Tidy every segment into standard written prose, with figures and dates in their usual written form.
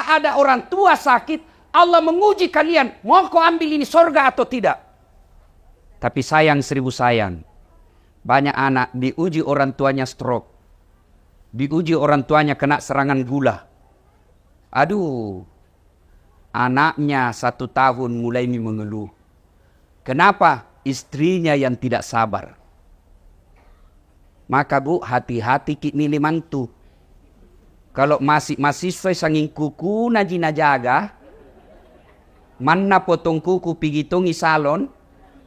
ketika ada orang tua sakit, Allah menguji kalian, mau kau ambil ini surga atau tidak? Tapi sayang seribu sayang, banyak anak diuji orang tuanya stroke, diuji orang tuanya kena serangan gula. Aduh, anaknya 1 tahun mulai mengeluh. Kenapa? Istrinya yang tidak sabar. Maka Bu, hati-hati ki milih mantu. Kalau masih mahasiswa sanging kuku najina jaga, mana potong kuku pigi tongi salon,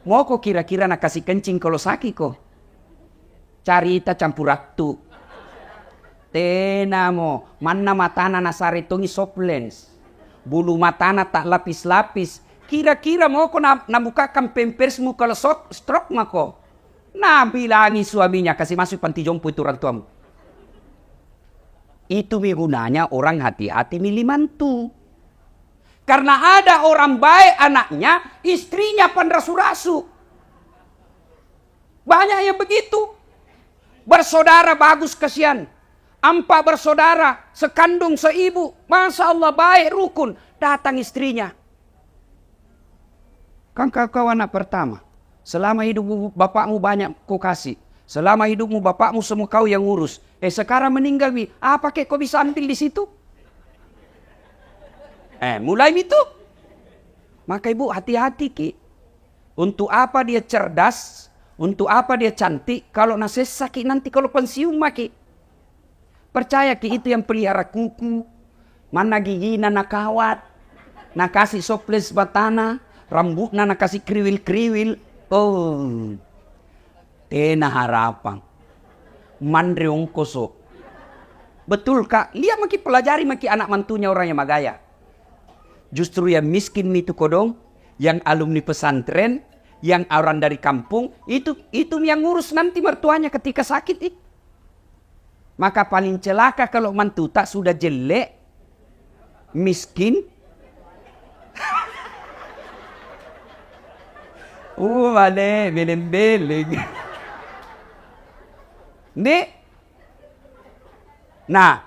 mau kok kira-kira nak kasih kencing kalau sakit kok. Carita campur waktu. Tenamo, mana matana nasare tongi soplens. Bulu matana tak lapis-lapis. Kira-kira mau kok nabukakan pempersmu kalau stroke mako. Nah, bilangi suaminya kasih masuk panti jompo itu orang tuamu. Itu gunanya orang hati-hati milih mantu. Karena ada orang baik anaknya, istrinya pandrasu-rasu. Banyak yang begitu. Bersaudara bagus kasihan. 4 bersaudara, sekandung seibu. Masya Allah baik rukun. Datang istrinya. Kan kau anak pertama. Selama hidupmu bapakmu banyak kau kasih. Selama hidupmu bapakmu semua kau yang ngurus. Sekarang meninggal mi, apa kek kau bisa ambil di situ? Mulai itu. Maka ibu hati-hati ki. Untuk apa dia cerdas? Untuk apa dia cantik? Kalau nasi sakit nanti kalau pensiun maki. Percaya ki itu yang pelihara kuku. Mana giginya nak kawat. Nak kasih soples batana. Rambutnya nak kasih kriwil-kriwil. Oh, tena harapan. Mandre ongkoso. Betul kak, lihat maki pelajari maki anak mantunya orang yang magaya. Justru yang miskin itu kodong, yang alumni pesantren, yang orang dari kampung, itu yang ngurus nanti mertuanya ketika sakit. Maka paling celaka kalau mantu tak sudah jelek, miskin. Male, beleng-beleng. Nih. Nah,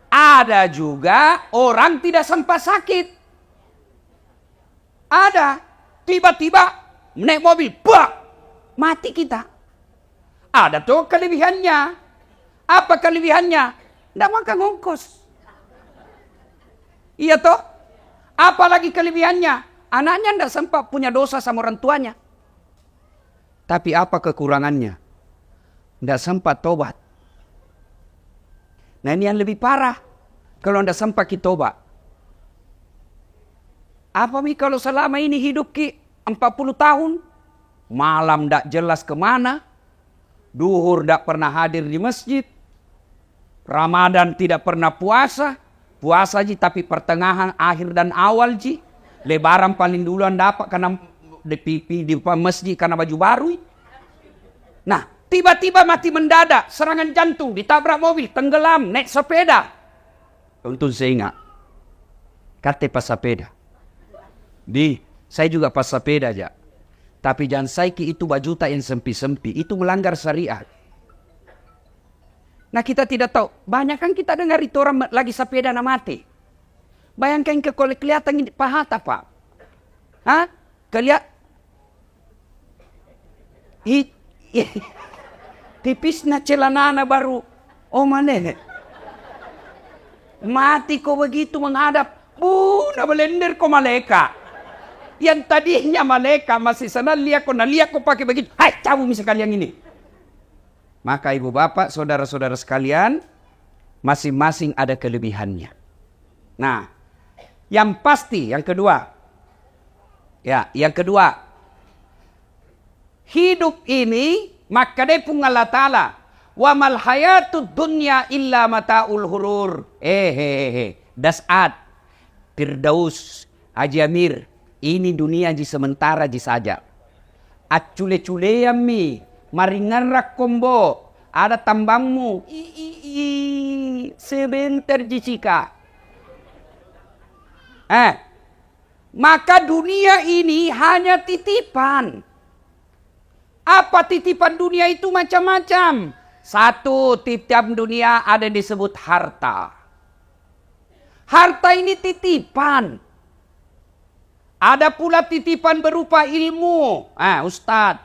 ada juga orang tidak sempat sakit. Ada. Tiba-tiba naik mobil, bak, mati kita. Ada tuh kelebihannya. Apa kelebihannya? Nggak makan ongkos. Iya toh? Apalagi kelebihannya? Anaknya tidak sempat punya dosa sama orang tuanya. Tapi apa kekurangannya? Tidak sempat tobat. Nah ini yang lebih parah. Kalau tidak sempat kita tobat. Apa mi kalau selama ini hidup ki 40 tahun. Malam tidak jelas kemana. Duhur tidak pernah hadir di masjid. Ramadan tidak pernah puasa. Puasa ji tapi pertengahan, akhir dan awal ji. Lebaran paling duluan dapat karena di masjid karena baju baru. Nah, tiba-tiba mati mendadak, serangan jantung, ditabrak mobil, tenggelam, naik sepeda. Untung saya ingat. Kata pas sepeda. Saya juga pas sepeda aja. Tapi jangan saiki itu bajuta yang sempi-sempi, itu melanggar syariat. Nah, kita tidak tahu, banyak kan kita dengar itu orang lagi sepeda na mati. Bayangkan kelihatan paha tak pak? Hah? Kelihatan? Tipis na celana baru. Oh mana? Mati kau begitu menghadap. Na belender kau malaikat. Yang tadinya malaikat masih sana lihat kau pakai begitu. Hai, cabut misalkan yang ini. Maka ibu bapak, saudara-saudara sekalian, masing-masing ada kelebihannya. Nah, yang pasti, yang kedua. Ya, yang kedua. Hidup ini, maka dia pun Allah Ta'ala. Wa mal hayatud dunya illa mata'ul hurur. Das'ad. Firdaus. Haji Amir. Ini dunia ji sementara ji saja. Acule-cule yami. Maringarak kombo. Ada tambangmu. Sebentar ji cika. Maka dunia ini hanya titipan. Apa titipan dunia itu macam-macam. Satu, titipan dunia ada disebut harta. Harta ini titipan. Ada pula titipan berupa ilmu. Ustadz.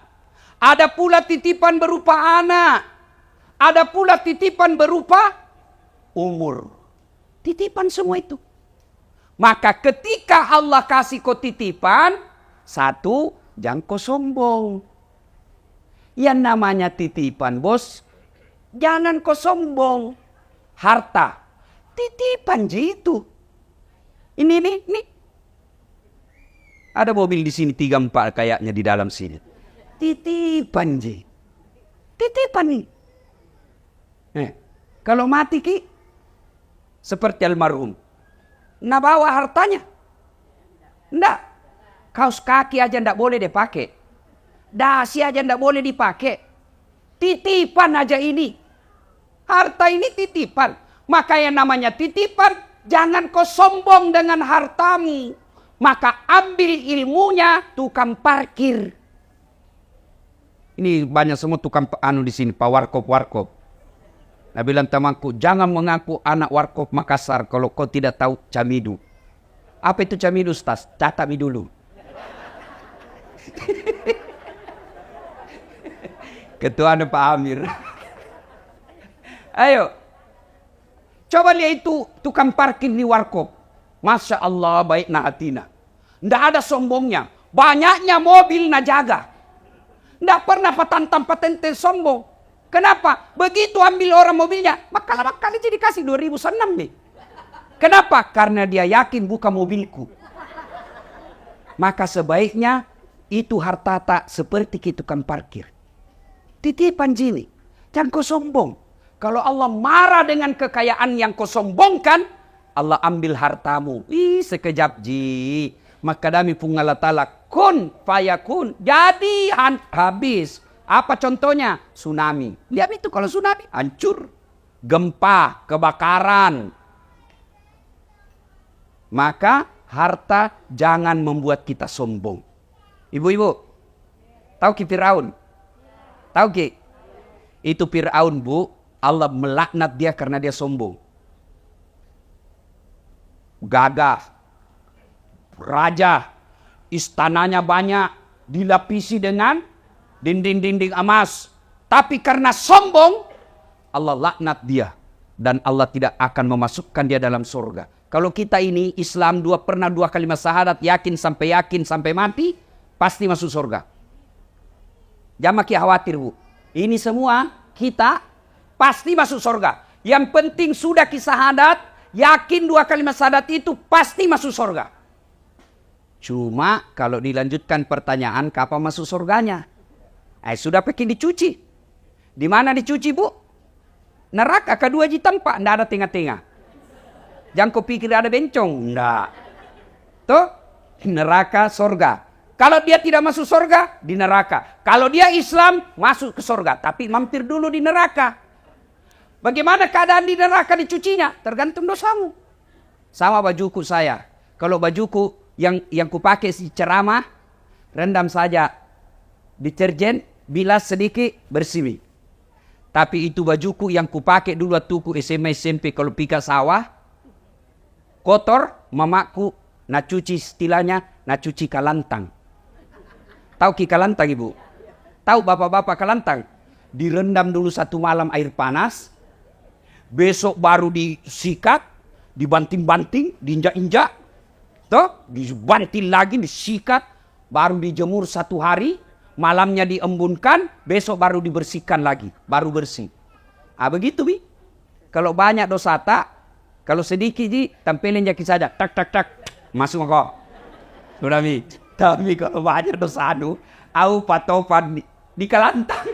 Ada pula titipan berupa anak. Ada pula titipan berupa umur. Titipan semua itu. Maka ketika Allah kasih kau titipan, satu, jangan kau sombong. Yang namanya titipan, bos, jangan kau sombong. Harta, titipan itu. Ini. Ada mobil di sini 3-4 kayaknya di dalam sini. Titipan ji. Titipan nih. Kalau mati ki, seperti almarhum. Nggak bawa hartanya. Nggak. Kaos kaki aja nggak boleh dipakai. Dasi aja nggak boleh dipakai. Titipan aja ini. Harta ini titipan. Maka yang namanya titipan, jangan kau sombong dengan hartamu. Maka ambil ilmunya, tukang parkir. Ini banyak semua tukang di sini, Pak Warkop. Nah bilang temanku, jangan mengaku anak Warkop Makassar kalau kau tidak tahu camidu. Apa itu camidu, Ustaz? Catami dulu. Ketua Pak Amir. Ayo. Coba lihat itu tukang parkir di Warkop. Masya Allah baik na hatina. Nggak ada sombongnya. Banyaknya mobil na jaga. Nggak pernah patente sombong. Kenapa? Begitu ambil orang mobilnya, maka lama kali jadi kasih 2006 nih. Kenapa? Karena dia yakin bukan mobilku. Maka sebaiknya itu harta tak seperti tukang parkir. Titipan jini. Jangan kau sombong. Kalau Allah marah dengan kekayaan yang kau sombongkan, Allah ambil hartamu. Sekejap ji. Maka dami pun Allah Ta'ala kun fayakun. Jadi habis. Apa contohnya? Tsunami. Lihat itu kalau tsunami hancur. Gempa, kebakaran. Maka harta jangan membuat kita sombong. Ibu-ibu, tahu ki Firaun? Tahu ki? Itu Firaun, Bu. Allah melaknat dia karena dia sombong. Gagah. Raja. Istananya banyak. Dilapisi dengan dinding-dinding emas. Tapi karena sombong, Allah laknat dia. Dan Allah tidak akan memasukkan dia dalam surga. Kalau kita ini Islam pernah 2 kalimat syahadat, yakin sampai mati, pasti masuk surga. Jangan makin khawatir, Bu. Ini semua kita pasti masuk surga. Yang penting sudah syahadat, yakin 2 kalimat syahadat itu pasti masuk surga. Cuma kalau dilanjutkan pertanyaan, kapan masuk surganya? Sudah pakai dicuci. Di mana dicuci, Bu? Neraka kedua ji tempat, tidak ada tengah-tengah. Jangan kau pikir ada bencong, tidak. Tuh, neraka surga. Kalau dia tidak masuk surga, di neraka. Kalau dia Islam, masuk ke surga. Tapi mampir dulu di neraka. Bagaimana keadaan di neraka dicucinya? Tergantung dosamu. Sama bajuku saya. Kalau bajuku yang kupakai si ceramah, rendam saja deterjen, bilas sedikit, bersih. Tapi itu bajuku yang kupakai dulu waktu ku SMA SMP kalau pika sawah, kotor, mamaku nak cuci istilahnya, nak cuci kalantang. Tahu ki kalantang, Ibu? Tahu bapak-bapak kalantang? Direndam dulu 1 malam air panas, besok baru disikat, dibanting-banting, diinjak-injak, dibanting lagi, disikat, baru dijemur 1 hari, malamnya diembunkan, besok baru dibersihkan lagi, baru bersih. Begitu, Bi. Kalau banyak dosa tak, kalau sedikit ji, tampilin jaki saja, tak, masuk kok. Sudah, Bi. Tapi kalau banyak dosa au patopan di kalantang.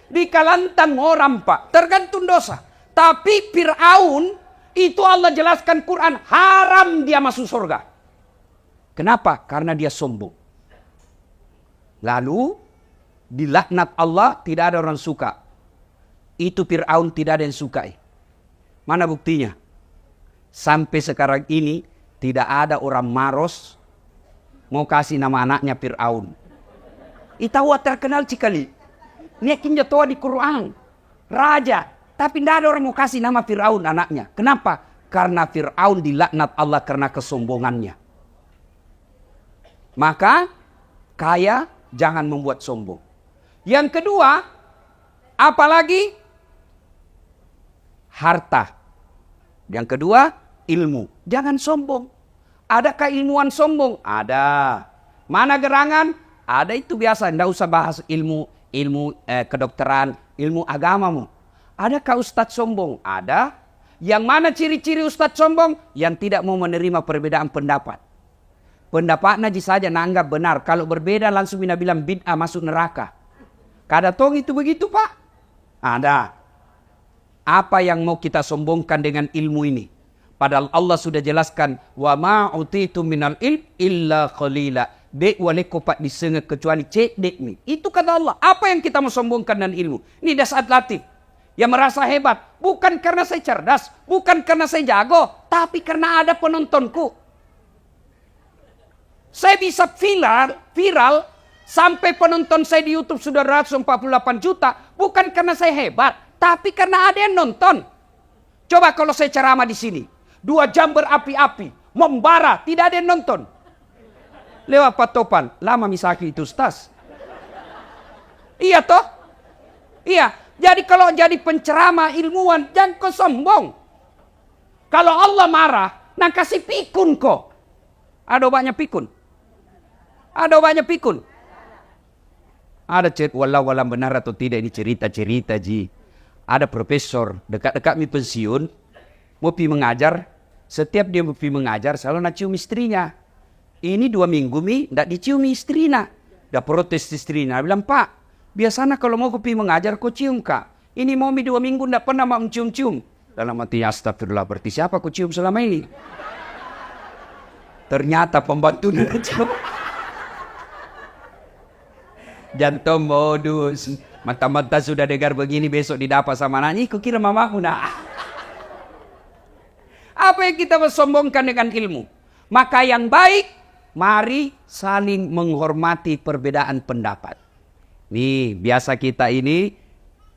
Di kalantang orang, Pak. Tergantung dosa. Tapi Fir'aun, itu Allah jelaskan Quran, haram dia masuk surga. Kenapa? Karena dia sombong. Lalu, dilaknat Allah, tidak ada orang suka. Itu Fir'aun tidak ada yang sukai. Mana buktinya? Sampai sekarang ini, tidak ada orang maros mau kasih nama anaknya Fir'aun. Itawa terkenal cikali. Ini kinja toa di Quran. Raja. Tapi tidak ada orang mau kasih nama Fir'aun anaknya. Kenapa? Karena Fir'aun dilaknat Allah karena kesombongannya. Maka kaya jangan membuat sombong. Yang kedua, apalagi? Harta. Yang kedua, ilmu. Jangan sombong. Adakah ilmuwan sombong? Ada. Mana gerangan? Ada, itu biasa. Tidak usah bahas ilmu kedokteran, ilmu agamamu. Adakah ustadz sombong? Ada. Yang mana ciri-ciri ustadz sombong? Yang tidak mau menerima perbedaan pendapat. Pendapat Naji saja nanggap benar. Kalau berbeda langsung Bina bilang bid'ah, masuk neraka. Kada tong itu begitu, Pak? Ada. Apa yang mau kita sombongkan dengan ilmu ini? Padahal Allah sudah jelaskan, wa ma utitu minal ilm illa qalila. Dek wale kopat disengah kecuali cek dek ni. Itu kata Allah. Apa yang kita mau sombongkan dengan ilmu? Ini dasar latif. Yang merasa hebat. Bukan karena saya cerdas. Bukan karena saya jago. Tapi karena ada penontonku. Saya bisa viral. Sampai penonton saya di YouTube sudah 148 juta. Bukan karena saya hebat. Tapi karena ada yang nonton. Coba kalau saya ceramah di sini. 2 jam berapi-api. Membara. Tidak ada yang nonton. Lewat Pak Topan. Lama misaki itu Ustaz. Iya toh? Iya. Jadi kalau jadi penceramah ilmuwan, jangan kau sombong. Kalau Allah marah, nak kasih pikun kok. Ada obatnya pikun? Ada obatnya pikun? Ada walau benar atau tidak, ini cerita-cerita ji. Ada profesor dekat-dekat mi pensiun, mau pi mengajar. Setiap dia mau pi mengajar, selalu nak cium istrinya. Ini 2 minggu mi, ndak dicium istrinya. Dah protes istrinya, bilang Pak. Biasanya kalau mau kopi mengajar, kau cium kak. Ini mau 2 minggu tidak pernah mau cium-cium. Dalam hati, astagfirullah, berarti siapa kau cium selama ini? Ternyata pembantu tidak cium. Jantung modus. Mata-mata sudah dengar begini, besok didapat sama nanya. Kau kira mamaku nak? Apa yang kita bersombongkan dengan ilmu? Maka yang baik, mari saling menghormati perbedaan pendapat. Nih, biasa kita ini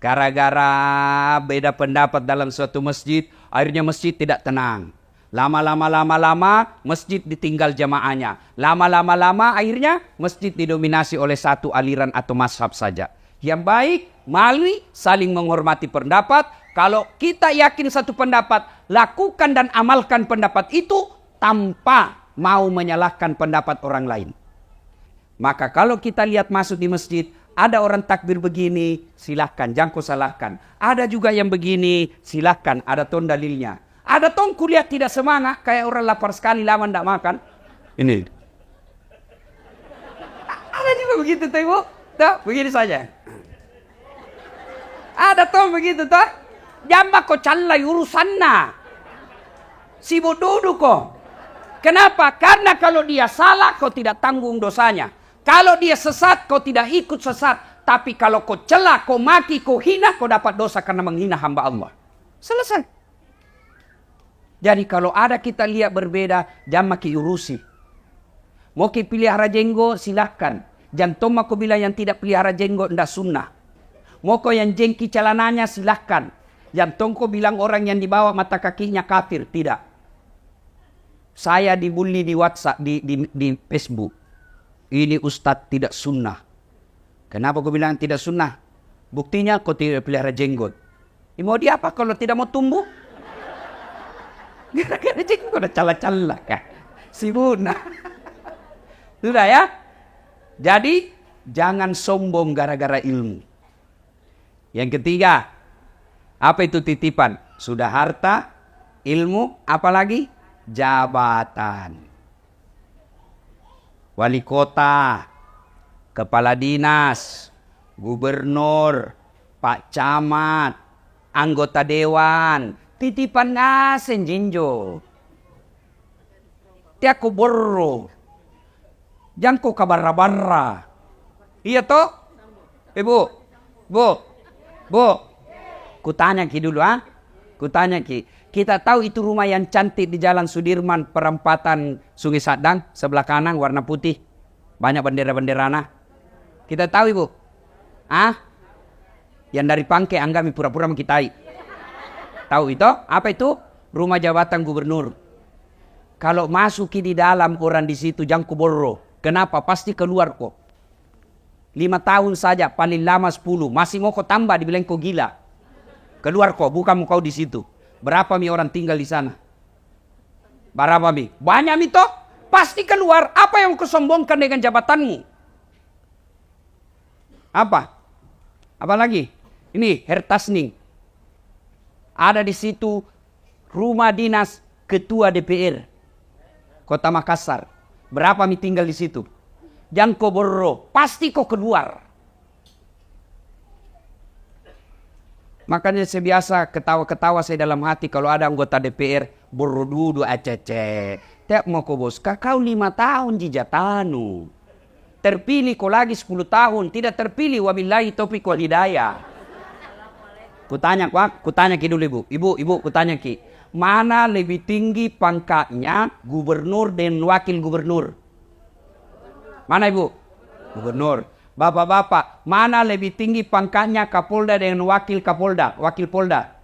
gara-gara beda pendapat dalam suatu masjid, akhirnya masjid tidak tenang. Lama-lama masjid ditinggal jamaahnya. Lama-lama akhirnya masjid didominasi oleh satu aliran atau mazhab saja. Yang baik, mari saling menghormati pendapat. Kalau kita yakin satu pendapat, lakukan dan amalkan pendapat itu tanpa mau menyalahkan pendapat orang lain. Maka kalau kita lihat masuk di masjid, ada orang takbir begini, silahkan, jangan kau salahkan. Ada juga yang begini, silahkan, ada ton dalilnya. Ada ton kuliah tidak semangat, kayak orang lapar sekali, lama tidak makan. Ini. Ada juga begitu, tuh ibu. Tuh, begini saja. Ada ton begitu, tuh. Jambak kau calai urusannya. Sibuk duduk kau. Kenapa? Karena kalau dia salah, kau tidak tanggung dosanya. Kalau dia sesat, kau tidak ikut sesat. Tapi kalau kau celah, kau maki, kau hina, kau dapat dosa karena menghina hamba Allah. Selesai. Jadi kalau ada kita lihat berbeda, jangan maki urusi. Mau ki pelihara jenggot, silahkan. Jangan aku bilang yang tidak pelihara jenggot, tidak sunnah. Mau kau yang jengki celananya, silahkan. Jangan kau bilang orang yang dibawa mata kakinya kafir, tidak. Saya dibully di WhatsApp, di Facebook. Ini ustadz tidak sunnah. Kenapa kau bilang tidak sunnah? Buktinya kau tidak pelihara jenggot. Mau dia apa kalau tidak mau tumbuh? Gara-gara jenggot udah cala-cala kan. Sibuna. Sudah ya? Jadi jangan sombong gara-gara ilmu. Yang ketiga, apa itu titipan? Sudah harta, ilmu, apalagi? Jabatan. Wali kota, kepala dinas, gubernur, pak camat, anggota dewan, titipan nasen jinjo. Tiako borro. Jangan kabarra-barra. Iya toh? Bu. Kutanya ki dulu ah. Kutanya ki. Kita tahu itu rumah yang cantik di Jalan Sudirman, perempatan Sungai Sadang, sebelah kanan warna putih. Banyak bendera-benderana. Kita tahu ibu. Ah? Yang dari Pangke anggami pura-pura mengkitai. Tahu itu? Apa itu? rumah jabatan gubernur. Kalau masuki di dalam orang di situ jangan kuborro. Kenapa? Pasti keluar kok. 5 tahun saja, paling lama 10. Masih mau kau tambah, dibilang kau gila. Keluar kok, bukan kau di situ. Berapa mi orang tinggal di sana? Berapa mi? Banyak mi toh? Pasti keluar. Apa yang kau sombongkan dengan jabatanmu? Apa? Apa lagi? Ini Hertasning. Ada di situ rumah dinas ketua DPR Kota Makassar. Berapa mi tinggal di situ? Jangan kau borro, pasti kau keluar. Makanya saya biasa ketawa-ketawa saya dalam hati kalau ada anggota DPR borro dulu acece. Tiap mau kau bos, kau 5 tahun jijatanu. Terpilih kau lagi 10 tahun, tidak terpilih wabillahi taufiq wal hidayah. Kutanya ki dulu ibu, kutanya ki. Mana lebih tinggi pangkatnya gubernur dan wakil gubernur? Mana ibu? Gubernur. Bapak-bapak, mana lebih tinggi pangkatnya Kapolda dengan wakil Kapolda, wakil Polda?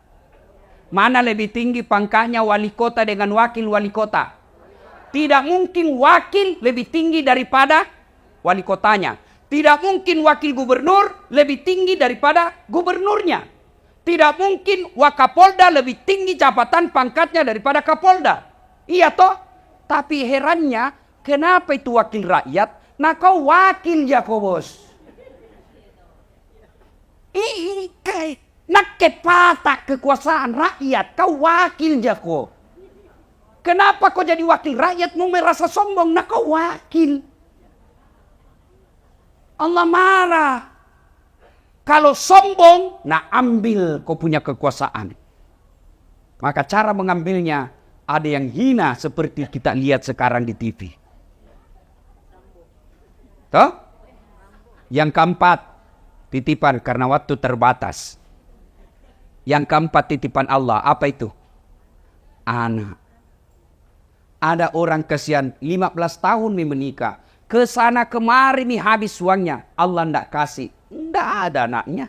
Mana lebih tinggi pangkatnya wali kota dengan wakil wali kota? Tidak mungkin wakil lebih tinggi daripada wali kotanya. Tidak mungkin wakil gubernur lebih tinggi daripada gubernurnya. Tidak mungkin Wakapolda lebih tinggi jabatan pangkatnya daripada Kapolda. Iya toh? Tapi herannya, kenapa itu wakil rakyat? Nah kau wakil ya kau bos. Nak kepatak kekuasaan rakyat, kau wakil ya kau. Kenapa kau jadi wakil rakyat mau merasa sombong? Nah kau wakil. Allah marah. Kalau sombong, nah ambil kau punya kekuasaan. Maka cara mengambilnya ada yang hina seperti kita lihat sekarang di TV. Toh? Yang keempat, titipan karena waktu terbatas. Yang keempat titipan Allah, apa itu? Anak. Ada orang kasihan 15 tahun menikah. Kesana kemari nih habis uangnya. Allah ndak kasih. Ndak ada anaknya.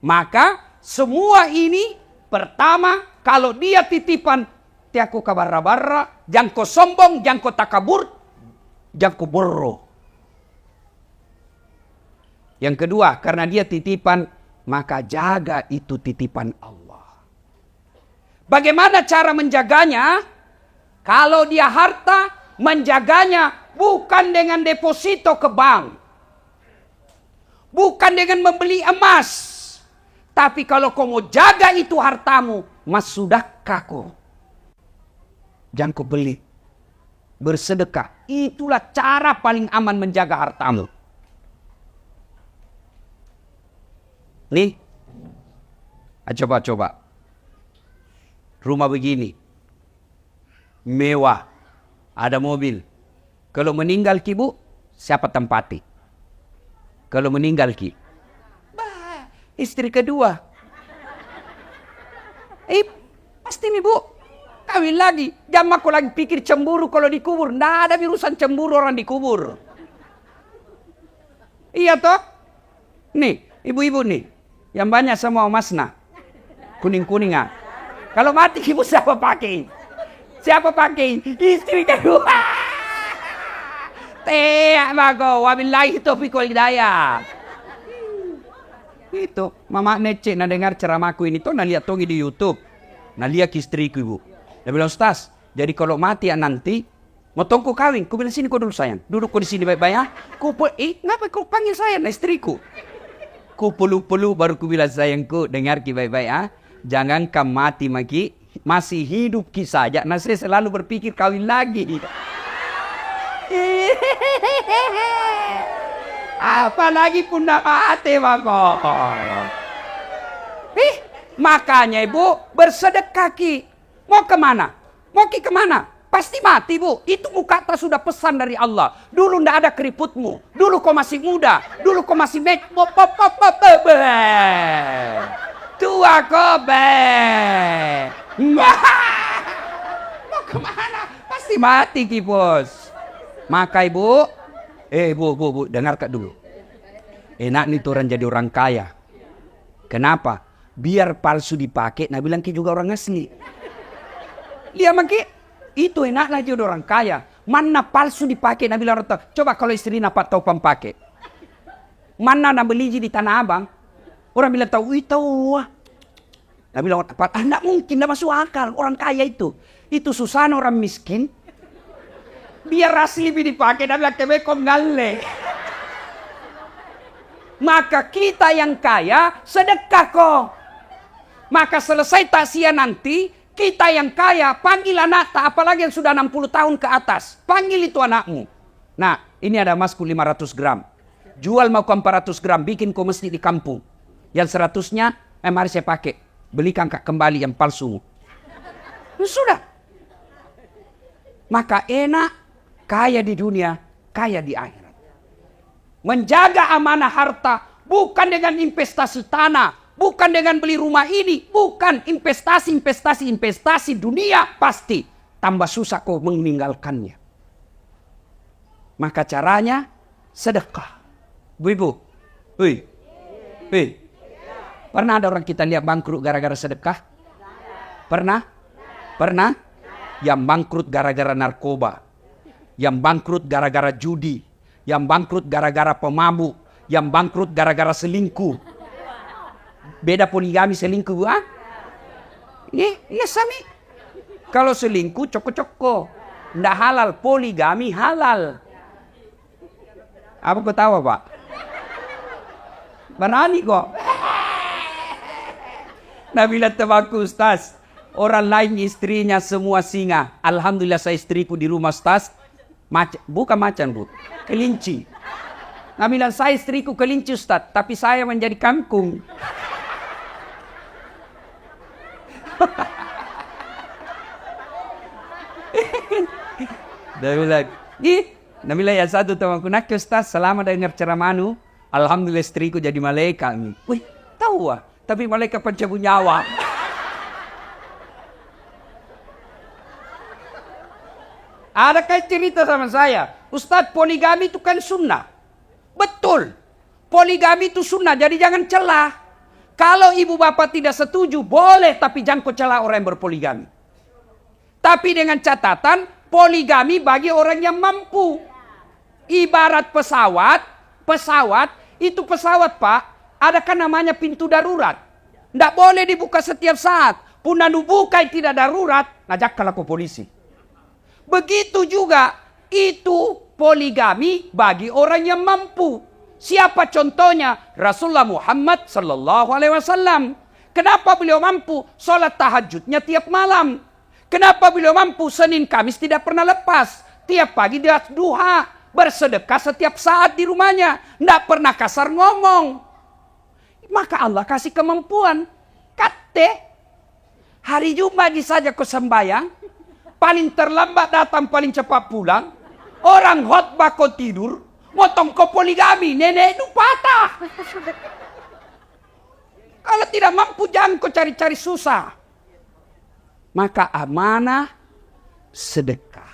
Maka semua ini pertama kalau dia titipan. Tiako kabarra-barra. Jangan kau sombong. Jangan kau takabur. Jangan kau borro. Yang kedua karena dia titipan. Maka jaga itu titipan Allah. Bagaimana cara menjaganya? Kalau dia harta, menjaganya bukan dengan deposito ke bank. Bukan dengan membeli emas. Tapi kalau kau mau jaga itu hartamu, mas sudahkah kau? Jangan kau beli. Bersedekah. Itulah cara paling aman menjaga hartamu. Nih. Coba. Rumah begini. Mewah. Ada mobil. Kalau meninggal ki bu, siapa tempati? Kalau meninggal ki? Bah, istri kedua. Pasti nih bu. Kawin lagi. Jangan aku lagi pikir cemburu kalau dikubur. Nggak ada urusan cemburu orang dikubur. Iya toh? Nih, ibu-ibu nih. Yang banyak sama emasna. Kuning-kuningan. Kalau mati ibu siapa pakai? Siapa pakai? Istri kedua. Bago, wabillahi taufiq wal hidayah. Itu, mama Nece na dengar ceramahku ini tuh, na lihat tongi di YouTube. Na lihat istriku ibu. Dia bilang, Ustaz, jadi kalau mati ya nanti, mau tongku kawin. Ku bilang, sini kau dulu sayang. Duduk kau di sini baik-baik ya. Ngapa kau panggil saya, na istriku? Ku pelu-pelu baru ku bilang sayangku, dengar ki baik-baik ya. Jangan kamu mati maki, masih hidup ki saja. Nah saya selalu berpikir kawin lagi. Apalagi pun nak mati mako. Makanya ibu bersedekah ki. Mau kemana? Mau ki kemana? Pasti mati bu. Itu kata sudah pesan dari Allah. Dulu ndak ada keriputmu. Dulu kau masih muda. Dulu kau masih tua kobe. Mau kemana? Pasti mati ki bos. Maka ibu, bu, dengar kak dulu. Enak nih orang jadi orang kaya. Kenapa? Biar palsu dipakai, nah bilang ki juga orang asli. Lihat maki, itu enak aja orang kaya. Mana palsu dipakai, Nabi bilang, coba kalau istri nak tahu pakai. Mana nak beli di Tanah Abang, orang bilang tahu, tahu. Nabi bilang, nak mungkin, tidak masuk akal, orang kaya itu. Itu susah orang miskin. Biar asli lebih dipakai, Nabi bilang, kebekom ngale. Maka kita yang kaya, sedekah kok. Maka selesai takziah nanti, kita yang kaya, panggil anak tak, apalagi yang sudah 60 tahun ke atas. Panggil itu anakmu. Nah, ini ada emasku 500 gram. Jual mau 400 gram, bikin kau masjid di kampung. Yang 100-nya, mari saya pakai. Belikan kembali yang palsu. Sudah. Maka enak, kaya di dunia, kaya di akhirat. Menjaga amanah harta, bukan dengan investasi tanah. Bukan dengan beli rumah ini, bukan investasi dunia pasti tambah susah kau meninggalkannya. Maka caranya sedekah. Bu-ibu, pernah ada orang kita lihat bangkrut gara-gara sedekah? Pernah? Pernah? Yang bangkrut gara-gara narkoba, yang bangkrut gara-gara judi, yang bangkrut gara-gara pemabuk, yang bangkrut gara-gara selingkuh. Beda poligami selingkuh, ah? Iya sami. Kalau selingkuh coko-coko, ndak halal. Poligami halal. Apa kau tahu, Pak? Berani kok. Nabila temanku, Ustaz. Orang lain istrinya semua singa. Alhamdulillah saya istriku di rumah, Ustaz. Bukan macan, Bu. Kelinci. Nabila, saya istriku kelinci, Ustaz. Tapi saya menjadi kangkung. Nabila ya satu temanku, nak Ustaz, selama dengar ceramahmu, alhamdulillah istriku jadi malaikat. Wih, tahu ah, tapi malaikat pencabut nyawa. Ada kayak cerita sama saya, Ustaz, poligami itu kan sunnah. Betul, poligami itu sunnah, jadi jangan celah. Kalau ibu bapak tidak setuju, boleh, tapi jangan kau celah orang yang berpoligami. Tapi dengan catatan, poligami bagi orang yang mampu. Ibarat pesawat itu pesawat, Pak, ada kan namanya pintu darurat. Tidak boleh dibuka setiap saat. Puna dibuka tidak darurat, najak kalau ke polisi. Begitu juga, itu poligami bagi orang yang mampu. Siapa contohnya? Rasulullah Muhammad sallallahu alaihi wasallam. Kenapa beliau mampu? Salat tahajudnya tiap malam. Kenapa beliau mampu? Senin Kamis tidak pernah lepas. Tiap pagi dia duha, bersedekah setiap saat di rumahnya, tidak pernah kasar ngomong. Maka Allah kasih kemampuan. Kate, hari Jumat saja kau sembahyang, paling terlambat datang, paling cepat pulang. Orang khotbah kau tidur, motong kau poligami, nenek itu patah. Kalau tidak mampu jangan kau cari-cari susah. Maka amanah sedekah.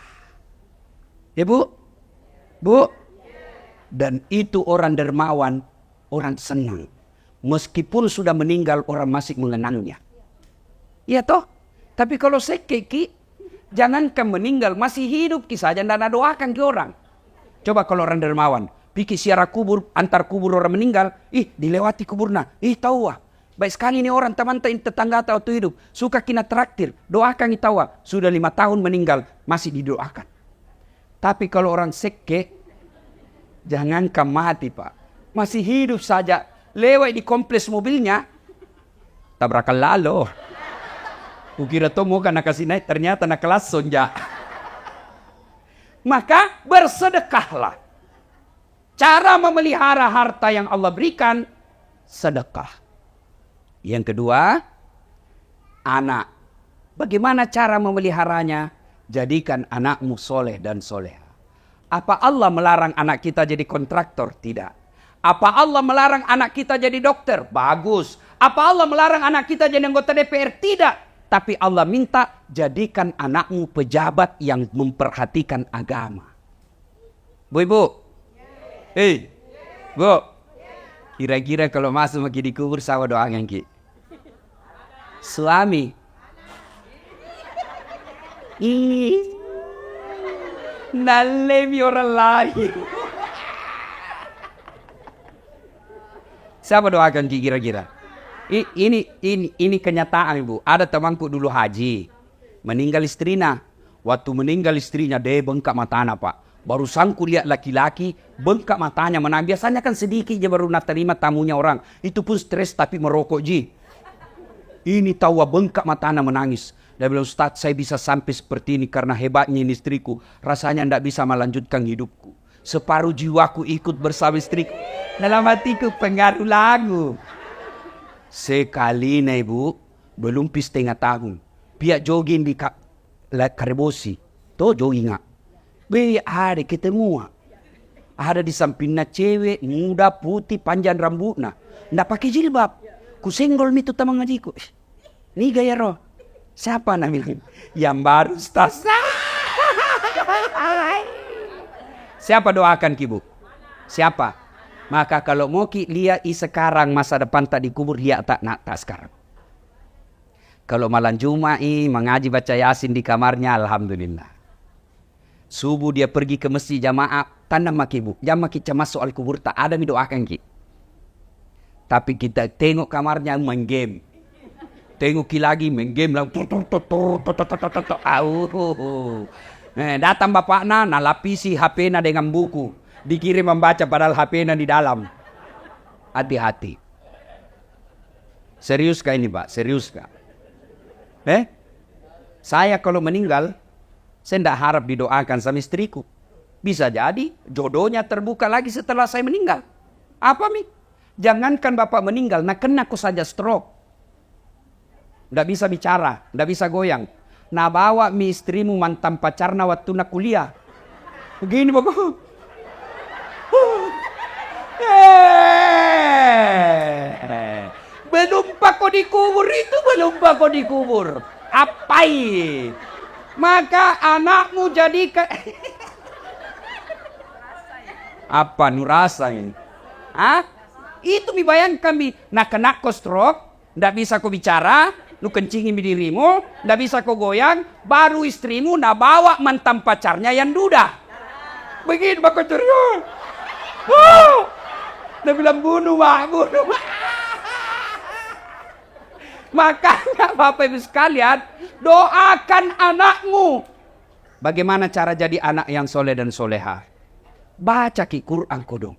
Ya Bu? Bu? Dan itu orang dermawan, orang senang. Meskipun sudah meninggal orang masih mengenangnya. Iya toh? Tapi kalau sekeki, jangankan meninggal, masih hidup kisah saja dan doakan ke orang. Coba kalau orang dermawan, pikir siara kubur, antar kubur orang meninggal, dilewati kuburna, tahu wah. Baik sekali ini orang teman tetangga atau hidup, suka kina traktir, doakan tahu wah. Sudah 5 tahun meninggal, masih didoakan. Tapi kalau orang seke, jangankan mati Pak, masih hidup saja, lewat di kompleks mobilnya, tabrakan lalu. Kukira tuh mau nak kasih naik, ternyata nak kelas sonja. Maka bersedekahlah. Cara memelihara harta yang Allah berikan, sedekah. Yang kedua, anak. Bagaimana cara memeliharanya? Jadikan anakmu soleh dan soleha. Apa Allah melarang anak kita jadi kontraktor? Tidak. Apa Allah melarang anak kita jadi dokter? Bagus. Apa Allah melarang anak kita jadi anggota DPR? Tidak. Tapi Allah minta jadikan anakmu pejabat yang memperhatikan agama. Bu, Ibu. Bu. Kira-kira kalau masuk lagi di kubur sawa doangan ki. Suami. Ih, nalemi orang lain. Siapa doakan kira-kira? Ini kenyataan, Ibu. Ada temanku dulu haji, meninggal istrinya. Waktu meninggal istrinya, dia bengkak matanya, Pak. Baru sangku lihat laki-laki, bengkak matanya menang. Biasanya kan sedikit aja baru nak terima tamunya orang. Itu pun stres tapi merokok, Ji. Ini tahu bengkak matanya menangis. Dia bilang, Ustaz, saya bisa sampai seperti ini karena hebatnya ini istriku. Rasanya tidak bisa melanjutkan hidupku. Separuh jiwaku ikut bersama istriku. Dalam hatiku pengaruh lagu. Sekali nih, Ibu, belum setengah tahun. Pihak jogging di Karebosi. Tuh jogging nggak? Ada ketemu. Ada di sampingnya cewek muda putih panjang rambutnya. Nggak pakai jilbab. Ku senggol itu teman ngajiku. Ini gaya roh. Siapa nak bilang? Yang baru Ustaz. Siapa doakan Kibu? Siapa? Maka kalau mau ki lihat sekarang masa depan tak dikubur, lihat tak nak tak sekarang. Kalau malam Jumat mengaji baca Yasin di kamarnya, alhamdulillah. Subuh dia pergi ke masjid jamaah, tanda maki bu, jamaah kita masuk al kubur tak ada doakan ki. Tapi kita tengok kamarnya main game. Tengok ki lagi main game lang. Datang bapaknya, nalapisi HP-nya dengan buku. Dikirim membaca padahal HP-nya di dalam. Hati-hati. Serius kah ini, Pak? Serius kah? Saya kalau meninggal, saya tidak harap didoakan sama istriku. Bisa jadi jodohnya terbuka lagi setelah saya meninggal. Apa, Mi? Jangankan bapak meninggal, nak kena aku saja stroke. Tidak bisa bicara, tidak bisa goyang. Nah bawa mi istrimu mantan pacarna waktu nak kuliah. Begini bapak. Belum kau dikubur itu, belum kau dikubur. Apai? Maka anakmu jadi apa nurasa ini? Itu mi bayangkan mi. Nak kena kau stroke, tidak bisa kau bicara. Lu kencingin dirimu, ndak bisa kau goyang, baru istrimu nak bawa mantan pacarnya yang duda. Begini bakal ceria. Dia bilang bunuh. Makanya Bapak Ibu sekalian, doakan anakmu. Bagaimana cara jadi anak yang soleh dan soleha? Baca ki Quran kodong.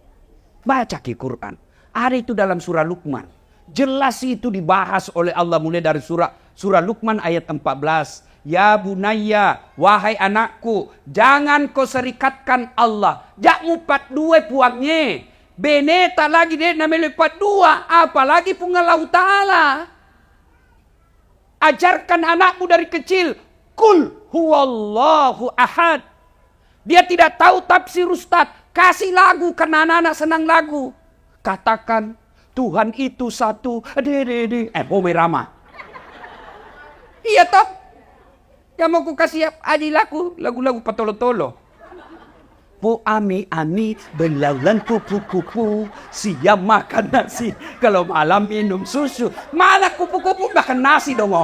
Baca ki Quran. Ada itu dalam surah Luqman. Jelas itu dibahas oleh Allah mulai dari surah Luqman ayat 14. Ya bunayya, wahai anakku, jangan kau serikatkan Allah. Jak mupat dua puangnya. Beneta lagi dia namanya lipat dua. Apalagi pungalau ta'ala. Ajarkan anakmu dari kecil. Kul huwallahu ahad. Dia tidak tahu tafsir Ustaz. Kasih lagu karena anak-anak senang lagu. Katakan Tuhan itu satu. Merama. Iya toh. Yang mau ku kasih aji lagu-lagu patolo-tolo. Po ami belaulan kupu-kupu. Siap makan nasi. Kalau malam minum susu. Malah kupu-kupu makan nasi dong.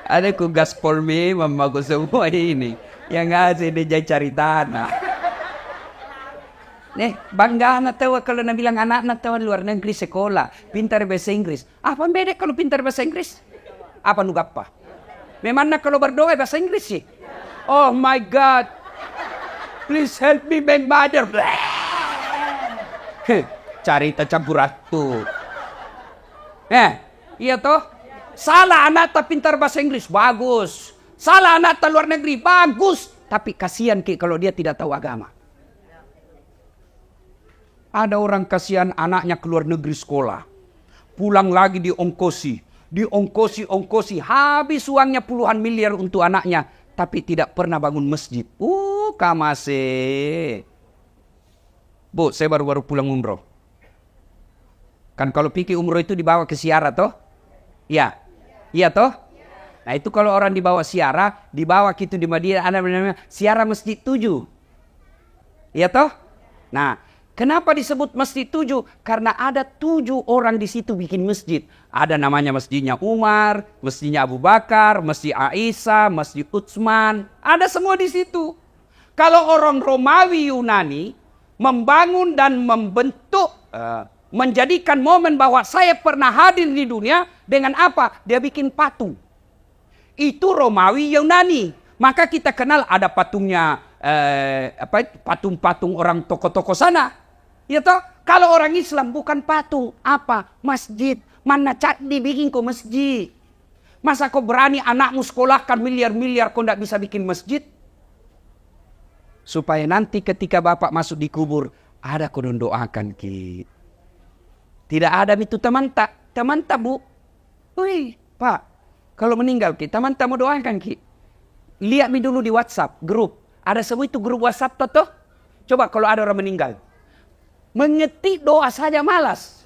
Ada ku gaspol me mamaku semua ini. Yang ngasih dia cari tanah. Nih, bangga anak tahu kalau nak bilang anak tahu luar negeri sekolah, pintar bahasa Inggris. Apa beda kalau pintar bahasa Inggris? Apa nu apa? Memang nak kalau berdoa bahasa Inggris sih. Oh my God. Please help me my mother. Cari campur ratu. Iya toh? Salah anak tak pintar bahasa Inggris, bagus. Salah anak tak luar negeri, bagus. Tapi kasihan ki kalau dia tidak tahu agama. Ada orang kasihan anaknya ke luar negeri sekolah. Pulang lagi diongkosi. Diongkosi. Habis uangnya puluhan miliar untuk anaknya. Tapi tidak pernah bangun masjid. Kamase. Bu, saya baru-baru pulang umroh. Kan kalau pikir umroh itu dibawa ke siara toh? Iya. Iya toh? Nah itu kalau orang dibawa siara, dibawa gitu di Madinah, ada namanya siara Masjid 7. Iya toh? Nah, Kenapa disebut masjid 7? Karena ada 7 orang di situ bikin masjid. Ada namanya masjidnya Umar, masjidnya Abu Bakar, masjid Aisyah, masjid Utsman. Ada semua di situ. Kalau orang Romawi Yunani membangun dan membentuk, menjadikan momen bahwa saya pernah hadir di dunia dengan apa? Dia bikin patung. Itu Romawi Yunani. Maka kita kenal ada patungnya, patung-patung orang tokoh-tokoh sana. Ya toh, kalau orang Islam bukan patung, apa? Masjid. Mana cat dibikin kau masjid? Masa kau berani anakmu sekolahkan miliar-miliar kau tidak bisa bikin masjid? Supaya nanti ketika bapak masuk di kubur, ada kau doakan ki. Tidak ada itu teman tak bu. Wih, pak, kalau meninggal ki, teman tak mau doakan ki. Lihat mi dulu di WhatsApp grup. Ada semua itu grup WhatsApp toh. Coba kalau ada orang meninggal. Mengetik doa saja malas.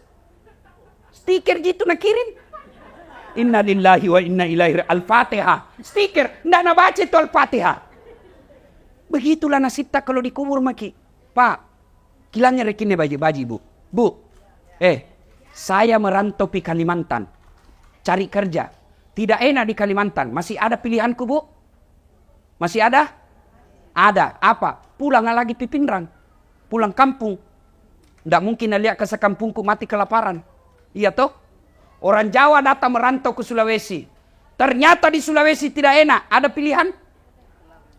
Stiker gitu nak kirim. Inna lillahi wa inna ilaihi al-Fatihah. Stiker, ndak nak baca itu al-Fatihah. Begitulah nasib tak kalau dikubur maki. Pak, kilanya rekinnya baji bu. Bu, saya merantau di Kalimantan. Cari kerja. Tidak enak di Kalimantan. Masih ada pilihanku bu? Masih ada? Ada. Apa? Pulang lagi di Pindrang. Pulang kampung. Tidak mungkin lihat ke sekampungku mati kelaparan. Iya toh? Orang Jawa datang merantau ke Sulawesi. Ternyata di Sulawesi tidak enak. Ada pilihan?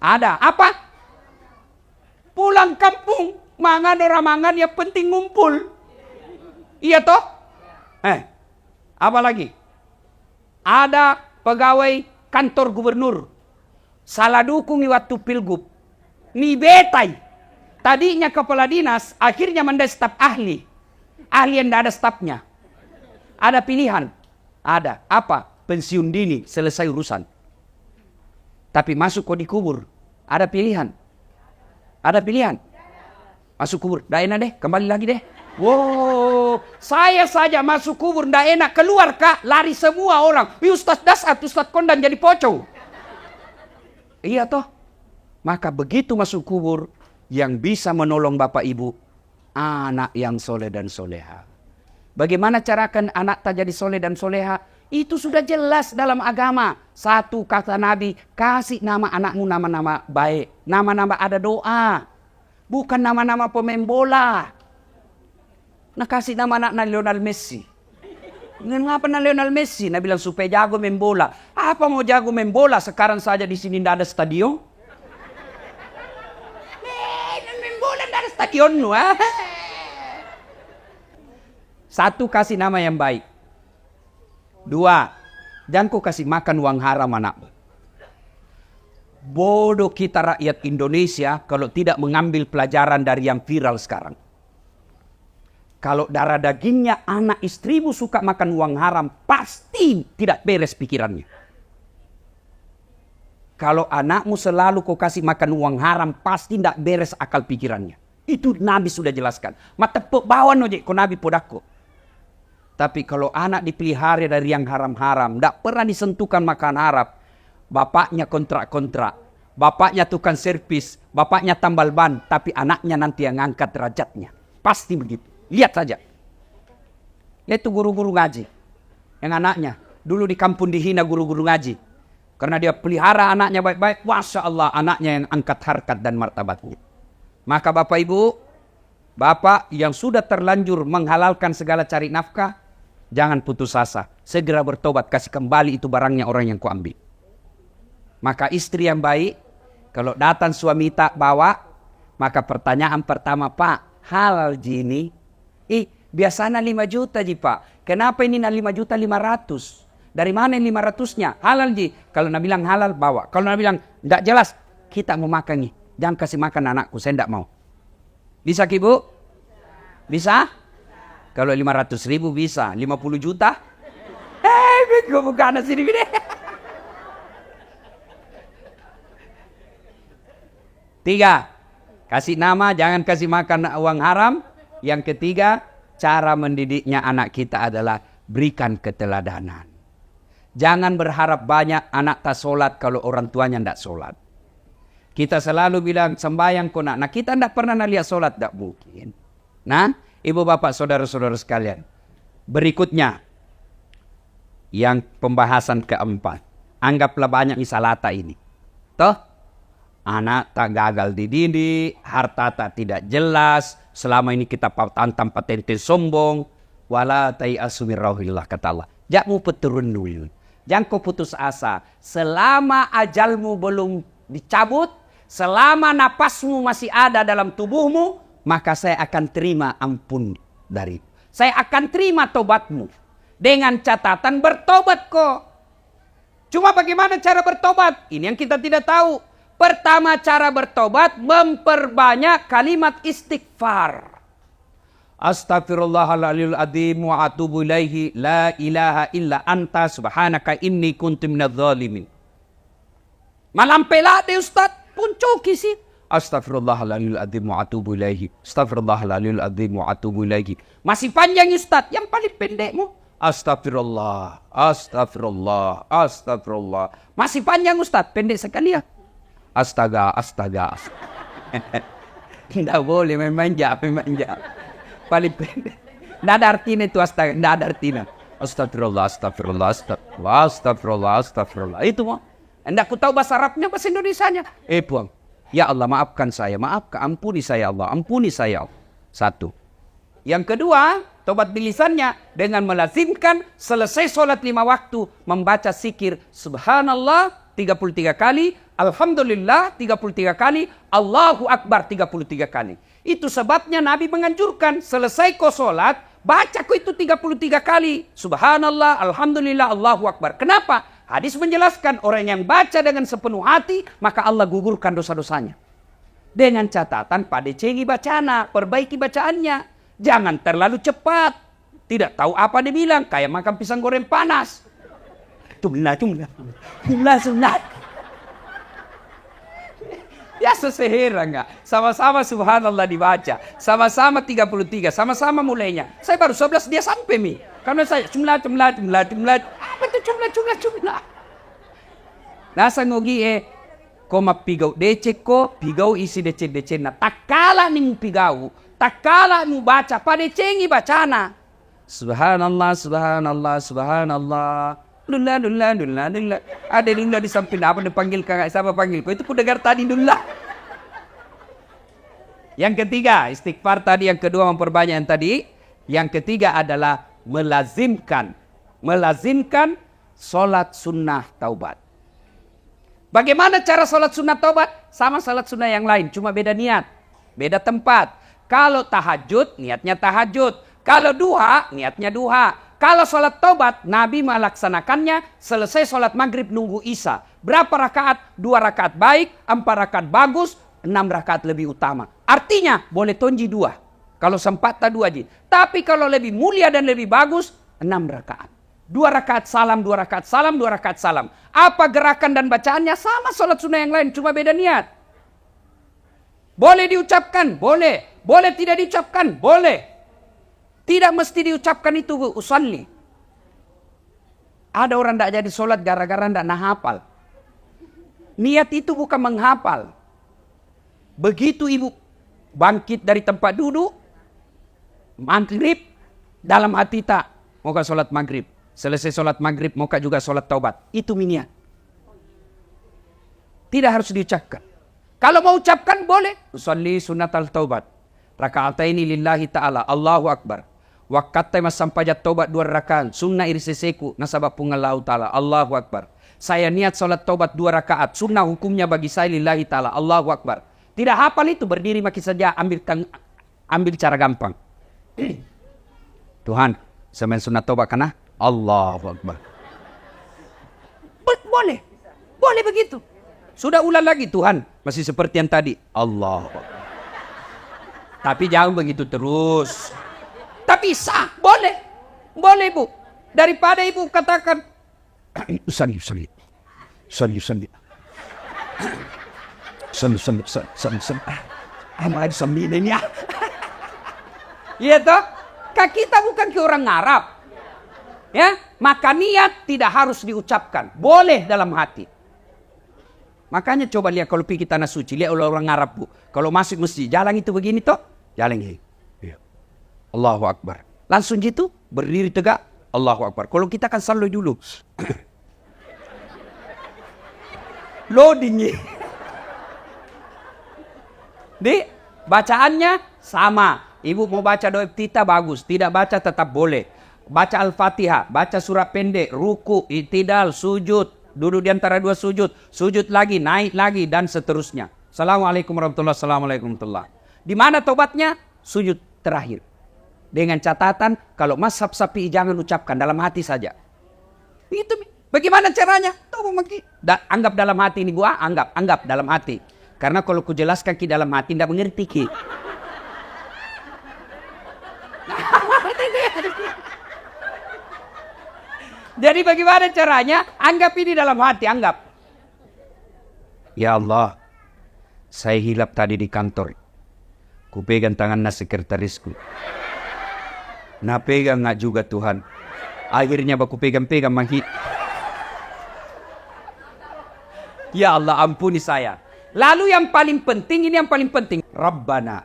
Ada. Apa? Pulang kampung. Mangan orang mangan yang penting ngumpul. Iya toh? Apa lagi? Ada pegawai kantor gubernur. Salah dukung waktu pilgub. Ni betai. Tadinya kepala dinas, akhirnya menjadi staf ahli. Ahli yang tidak ada stafnya. Ada pilihan. Ada. Apa? Pensiun dini, selesai urusan. Tapi masuk kok dikubur. Ada pilihan. Ada pilihan. Masuk kubur. Tidak enak deh, kembali lagi deh. Wow, saya saja masuk kubur, tidak enak. Keluar kak, lari semua orang. Ustaz Dasat, Ustaz Kondan jadi pocong. Iya toh? Maka begitu masuk kubur, yang bisa menolong bapak ibu, anak yang soleh dan soleha. Bagaimana carakan anak tak jadi soleh dan soleha? Itu sudah jelas dalam agama. Satu kata Nabi, kasih nama anakmu nama-nama baik. Nama-nama ada doa. Bukan nama-nama pemain bola. Nah kasih nama anak Lionel Messi. Ngapa na Lionel Messi? Nah bilang supaya jago main bola. Apa mau jago main bola? Sekarang saja di sini tidak ada stadion. Main bola tidak ada stadion. Satu, kasih nama yang baik. Dua, jangan kau kasih makan uang haram anakmu. Bodoh kita rakyat Indonesia kalau tidak mengambil pelajaran dari yang viral sekarang. Kalau darah dagingnya anak istrimu suka makan uang haram, pasti tidak beres pikirannya. Kalau anakmu selalu kau kasih makan uang haram, pasti tidak beres akal pikirannya. Itu Nabi sudah jelaskan. Mata bawa nojek ko Nabi podako. Tapi kalau anak dipelihara dari yang haram-haram, tidak pernah disentuhkan makan haram, bapaknya kontrak-kontrak, bapaknya tukang servis, bapaknya tambal ban, tapi anaknya nanti yang angkat derajatnya. Pasti begitu. Lihat saja. Itu guru-guru ngaji. Yang anaknya. Dulu di kampung dihina guru-guru ngaji. Karena dia pelihara anaknya baik-baik. Masya Allah anaknya yang angkat harkat dan martabatnya. Maka bapak ibu. Bapak yang sudah terlanjur menghalalkan segala cari nafkah. Jangan putus asa. Segera bertobat. Kasih kembali itu barangnya orang yang kau ambil. Maka istri yang baik. Kalau datang suami tak bawa. Maka pertanyaan pertama. Pak, halal ini. Biasanya 5 juta ji pak. Kenapa ini 5 juta 500? Dari mana 500-nya? Halal ji. Kalau nak bilang halal bawa. Kalau nak bilang tidak jelas. Kita mau makan nih. Jangan kasih makan anakku. Saya tidak mau. Bisa ki bu? Bisa? Kalau 500 ribu bisa. 50 juta? Gue bukan sini gini. Tiga. Kasih nama, jangan kasih makan uang haram. Yang ketiga, cara mendidiknya anak kita adalah berikan keteladanan. Jangan berharap banyak anak tak sholat kalau orang tuanya tidak sholat. Kita selalu bilang sembahyang kau nak. Nah kita tidak pernah lihat sholat, tidak mungkin. Nah, ibu bapak saudara-saudara sekalian. Berikutnya, yang pembahasan keempat. Anggaplah banyak misalata ini. Toh, anak tak gagal dididik, harta tak tidak jelas, selama ini kita tantang patente sombong, wala ta'iasu min rauhillah, kata Allah. Jangan peturun dulu. Jangan kau putus asa. Selama ajalmu belum dicabut, selama napasmu masih ada dalam tubuhmu, maka saya akan terima ampun dari. Saya akan terima tobatmu. Dengan catatan bertobat kok. Cuma bagaimana cara bertobat? Ini yang kita tidak tahu. Pertama cara bertobat, memperbanyak kalimat istighfar. Astaghfirullahaladzim wa atubu ilaihi la ilaha illa anta subhanaka inni kuntu minadz zalimin. Malam pelade Ustaz, punco kisi. Astaghfirullahaladzim wa atubu ilaihi. Astaghfirullahaladzim wa atubu ilaihi. Masih panjang Ustaz, yang paling pendekmu. Astagfirullah, astagfirullah, astagfirullah. Masih panjang Ustaz, pendek sekali ya. Astaga. Tidak boleh memanja. Paling pendek. Tidak ada artinya itu astaga, tidak ada artinya. Astagfirullah. Itu mau. Tidak aku tahu bahasa Arabnya, bahasa Indonesianya. Puang. Ya Allah maafkan saya, ampuni saya Allah, ampuni saya Allah. Satu. Yang kedua, tobat bilisannya dengan melazimkan selesai sholat 5 waktu membaca zikir subhanallah 33 kali, alhamdulillah 33 kali, Allahu Akbar 33 kali. Itu sebabnya Nabi menganjurkan selesai kau sholat, baca kau itu 33 kali. Subhanallah, alhamdulillah, Allahu Akbar. Kenapa? Hadis menjelaskan orang yang baca dengan sepenuh hati, maka Allah gugurkan dosa-dosanya. Dengan catatan pada cengi bacana, perbaiki bacaannya. Jangan terlalu cepat. Tidak tahu apa dia bilang. Kayak makan pisang goreng panas. Jumlah. Ya sesehera enggak. Sama-sama subhanallah dibaca. Sama-sama 33. Sama-sama mulainya. Saya baru 11 dia sampai mi. Karena saya jumlah. Apa itu jumlah? Nasa ngogi koma pigau. Dece ko pigau isi dece na. Takala ning pigau. Takala mu baca pada cengi bacana. Subhanallah. Dullah. Ada dullah di samping apa dipanggil kakak siapa panggil kau itu ku dengar tadi dullah. Yang ketiga istighfar tadi, yang kedua memperbanyak yang tadi, yang ketiga adalah melazimkan sholat sunnah taubat. Bagaimana cara sholat sunnah taubat? Sama sholat sunnah yang lain, cuma beda niat, beda tempat. Kalau tahajud, niatnya tahajud. Kalau duha, niatnya duha. Kalau sholat taubat, Nabi melaksanakannya selesai sholat maghrib nunggu isya. Berapa rakaat? 2 rakaat baik, 4 rakaat bagus, 6 rakaat lebih utama. Artinya, boleh tonji 2. Kalau sempat, 2 aja. Tapi kalau lebih mulia dan lebih bagus, 6 rakaat. 2 rakaat salam, 2 rakaat salam, 2 rakaat salam. Apa gerakan dan bacaannya? Sama sholat sunnah yang lain, cuma beda niat. Boleh diucapkan? Boleh. Boleh tidak diucapkan? Boleh. Tidak mesti diucapkan itu usalli. Ada orang tidak jadi sholat gara-gara tidak hafal. Niat itu bukan menghafal. Begitu ibu bangkit dari tempat duduk, maghrib, dalam hati tak, moga sholat maghrib. Selesai sholat maghrib, moga juga sholat taubat. Itu niat. Tidak harus diucapkan. Kalau mau ucapkan boleh. Usalli sunnatal taubat. Raka'ataini lillahi ta'ala. Allahu Akbar. Wakatai masampajat taubat 2 rakaat. Sunnah iriseseku. Nasabab pungallahu ta'ala. Allahu Akbar. Saya niat salat taubat 2 rakaat. Sunnah hukumnya bagi saya lillahi ta'ala. Allahu Akbar. Tidak hafal itu berdiri maki saja. Ambil cara gampang. Tuhan, saya sunnah taubat karena Allahu Akbar. Boleh. Boleh begitu. Sudah ulang lagi Tuhan. Masih seperti yang tadi. Allahu Akbar. Tapi jangan begitu terus. Tapi sah, boleh. Boleh Bu. Daripada Ibu katakan. Sali. Amat sembilan ya. Iya toh? Kita bukan ke orang Arab. Ya, maka niat tidak harus diucapkan. Boleh dalam hati. Makanya coba lihat kalau pergi tanah suci, lihat orang Arab Bu. Kalau masuk masjid, jalan itu begini toh. Jalan ini. Allahu Akbar. Langsung gitu, berdiri tegak, Allahu Akbar. Kalau kita kan selalu dulu. Loading. Di bacaannya sama. Ibu mau baca doa iftitah bagus, tidak baca tetap boleh. Baca Al-Fatihah, baca surat pendek, ruku, i'tidal, sujud, duduk di antara dua sujud, sujud lagi, naik lagi, dan seterusnya. Assalamualaikum warahmatullahi wabarakatuh. Di mana tobatnya? Sujud terakhir. Dengan catatan, kalau mazhab Syafi'i jangan ucapkan, dalam hati saja. Itu bagaimana caranya? Anggap dalam hati ini gua, anggap dalam hati. Karena kalau ku jelaskan ki dalam hati, tidak mengerti ki. Jadi bagaimana caranya? Anggap ini dalam hati, anggap. Ya Allah, saya hilap tadi di kantor. Ku pegang tangannya sekretarisku. Nah pegang nggak juga Tuhan. Akhirnya aku pegang-pegang mahi. Ya Allah ampuni saya. Lalu yang paling penting, ini yang paling penting. Rabbana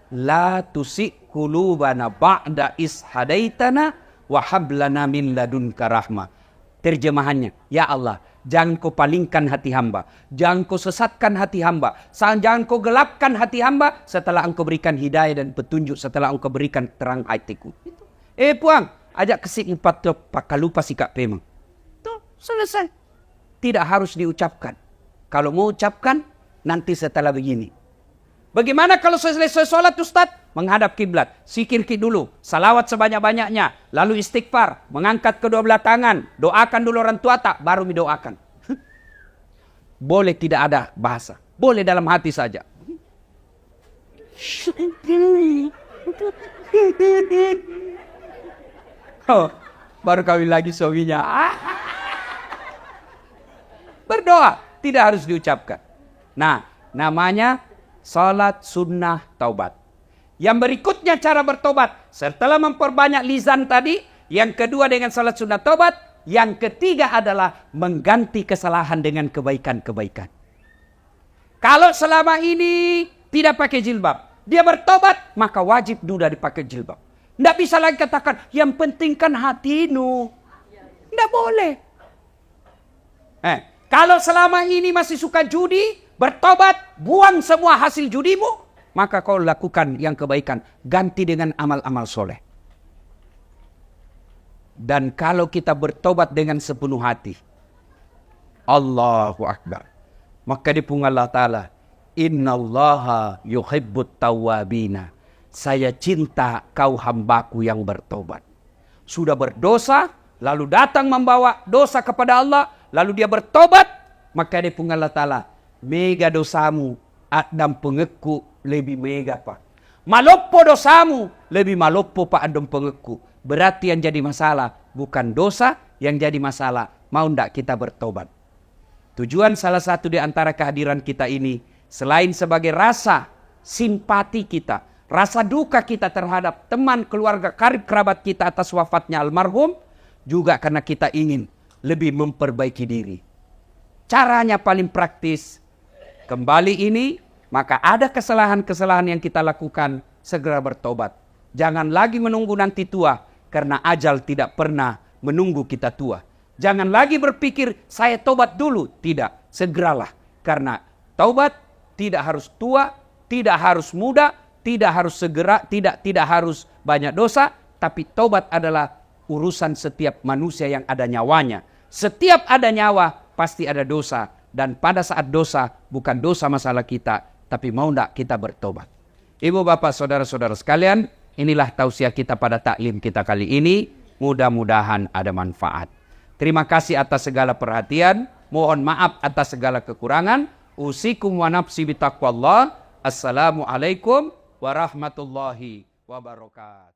la tusik qulubana ba'da is hadaitana wa hab lana min ladunka rahmah. Terjemahannya, ya Allah, jangan kau palingkan hati hamba, jangan kau sesatkan hati hamba, jangan kau gelapkan hati hamba setelah engkau berikan hidayah dan petunjuk, setelah engkau berikan terang hatiku. Puang, ajak kesik 4 pakalupa sikap pemang. Tuh, selesai. Tidak harus diucapkan. Kalau mau ucapkan, nanti setelah begini. Bagaimana kalau selesai sholat Ustaz? Menghadap kiblat. Sikir dulu. Salawat sebanyak-banyaknya. Lalu istighfar. Mengangkat kedua belah tangan. Doakan dulu orang tua tak. Baru didoakan. Boleh tidak ada bahasa. Boleh dalam hati saja. Oh, baru kawin lagi suaminya. Berdoa. Tidak harus diucapkan. Nah, namanya salat sunnah taubat. Yang berikutnya cara bertobat. Setelah memperbanyak lisan tadi. Yang kedua dengan salat sunnah taubat. Yang ketiga adalah mengganti kesalahan dengan kebaikan-kebaikan. Kalau selama ini tidak pakai jilbab. Dia bertobat. Maka wajib sudah dipakai jilbab. Tidak bisa lagi katakan. Yang penting kan hatimu. Tidak boleh. Kalau selama ini masih suka judi, bertobat, buang semua hasil judimu, maka kau lakukan yang kebaikan, ganti dengan amal-amal soleh. Dan kalau kita bertobat dengan sepenuh hati, Allahu Akbar, maka dipung Allah Ta'ala, Innallaha yuhibbut tawwabina. Saya cinta kau hambaku yang bertobat. Sudah berdosa, lalu datang membawa dosa kepada Allah, lalu dia bertobat, maka dia pun Allah Ta'ala, mega dosamu, dan pengekku lebih mega pak. Maloppo dosamu, lebih maloppo pak adom pengekku. Berarti yang jadi masalah, bukan dosa, yang jadi masalah, mau ndak kita bertobat. Tujuan salah satu di antara kehadiran kita ini, selain sebagai rasa simpati kita, rasa duka kita terhadap teman, keluarga, karib kerabat kita atas wafatnya almarhum, juga karena kita ingin lebih memperbaiki diri. Caranya paling praktis. Kembali ini, maka ada kesalahan-kesalahan yang kita lakukan, segera bertobat. Jangan lagi menunggu nanti tua, karena ajal tidak pernah menunggu kita tua. Jangan lagi berpikir, saya tobat dulu. Tidak, segeralah. Karena taubat tidak harus tua, tidak harus muda, tidak harus segera, tidak harus banyak dosa, tapi taubat adalah urusan setiap manusia yang ada nyawanya. Setiap ada nyawa, pasti ada dosa. Dan pada saat dosa, bukan dosa masalah kita, tapi mau tidak kita bertobat. Ibu, bapak, saudara-saudara sekalian, inilah tausiah kita pada taklim kita kali ini. Mudah-mudahan ada manfaat. Terima kasih atas segala perhatian. Mohon maaf atas segala kekurangan. Usikum wa nafsi bitaqwallah. Assalamualaikum warahmatullahi wabarakatuh.